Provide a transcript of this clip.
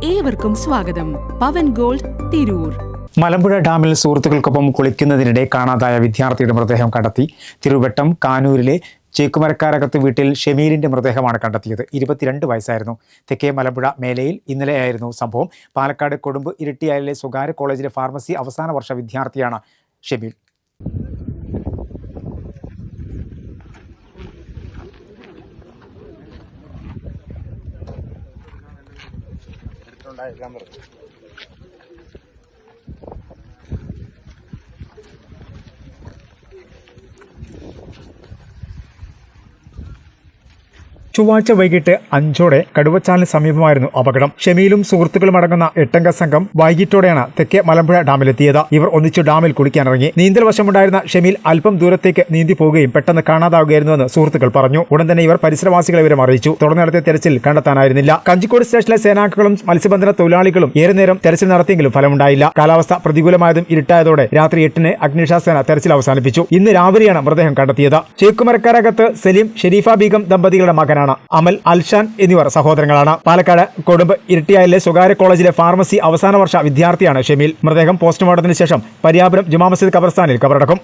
ഏവർക്കും സ്വാഗതം. പവൻ ഗോൾഡ്, തിരൂർ. മലമ്പുഴ ഡാമിൽ സുഹൃത്തുക്കൾക്കൊപ്പം കുളിക്കുന്നതിനിടെ കാണാതായ വിദ്യാർത്ഥിയുടെ മൃതദേഹം കണ്ടെത്തി. തിരുവട്ടം കാനൂരിലെ ചേക്കുമരക്കാരകത്ത് വീട്ടിൽ ഷമീലിന്റെ മൃതദേഹമാണ് കണ്ടെത്തിയത്. 22 വയസ്സായിരുന്നു. തെക്കേ മലമ്പുഴ മേലയിൽ ഇന്നലെയായിരുന്നു സംഭവം. പാലക്കാട് കൊടുമ്പ് ഇരിട്ടിയാലിലെ സ്വകാര്യ കോളേജിലെ ഫാർമസി അവസാന വർഷ വിദ്യാർത്ഥിയാണ് ഷമീൽ. ചൊവ്വാഴ്ച വൈകിട്ട് 5 കടുവച്ചാലിന് സമീപമായിരുന്നു അപകടം. ഷമീലും സുഹൃത്തുക്കളും അടങ്ങുന്ന 8-അംഗ സംഘം വൈകിട്ടോടെയാണ് തെക്കേ മലമ്പുഴ ഡാമിലെത്തിയത്. ഇവർ ഒന്നിച്ചു ഡാമിൽ കുളിക്കാനിറങ്ങി. നീന്തൽ വശമുണ്ടായിരുന്ന ഷമീൽ അല്പം ദൂരത്തേക്ക് നീന്തി പോവുകയും പെട്ടെന്ന് കാണാതാവുകയായിരുന്നുവെന്ന് സുഹൃത്തുക്കൾ പറഞ്ഞു. ഉടൻ തന്നെ ഇവർ പരിസരവാസികളെ വിവരം അറിയിച്ചു. തുടർന്ന് നടത്തിയ തെരച്ചിൽ കണ്ടെത്താനായിരുന്നില്ല. കഞ്ചിക്കോട് സ്റ്റേഷനിലെ സേനാംഗങ്ങളും മത്സ്യബന്ധന തൊഴിലാളികളും ഏറെ നേരം തെരച്ചിൽ നടത്തിയെങ്കിലും ഫലമുണ്ടായില്ല. കാലാവസ്ഥ പ്രതികൂലമായതും ഇരുട്ടായതോടെ രാത്രി 8-ന് അഗ്നിരക്ഷാസേന തെരച്ചിൽ അവസാനിപ്പിച്ചു. ഇന്ന് രാവിലെയാണ് മൃതദേഹം കണ്ടെത്തിയത്. ചേക്കുമരക്കാരകത്ത് സലീം ഷെരീഫ ബീഗം ദമ്പതികളുടെ മകനാണ്. അമൽ, അൽഷാൻ എന്നിവർ സഹോദരങ്ങളാണ്. പാലക്കാട് കൊടുമ്പ് ഇരിട്ടിയാലിലെ സ്വകാര്യ കോളേജിലെ ഫാർമസി അവസാന വർഷ വിദ്യാർത്ഥിയാണ് ഷമീൽ. മൃതദേഹം പോസ്റ്റ്മോർട്ടത്തിന് ശേഷം പരിയാപുരം ജുമാ മസ്ജിദ് ഖബർസ്ഥാനിൽ കബറടക്കും.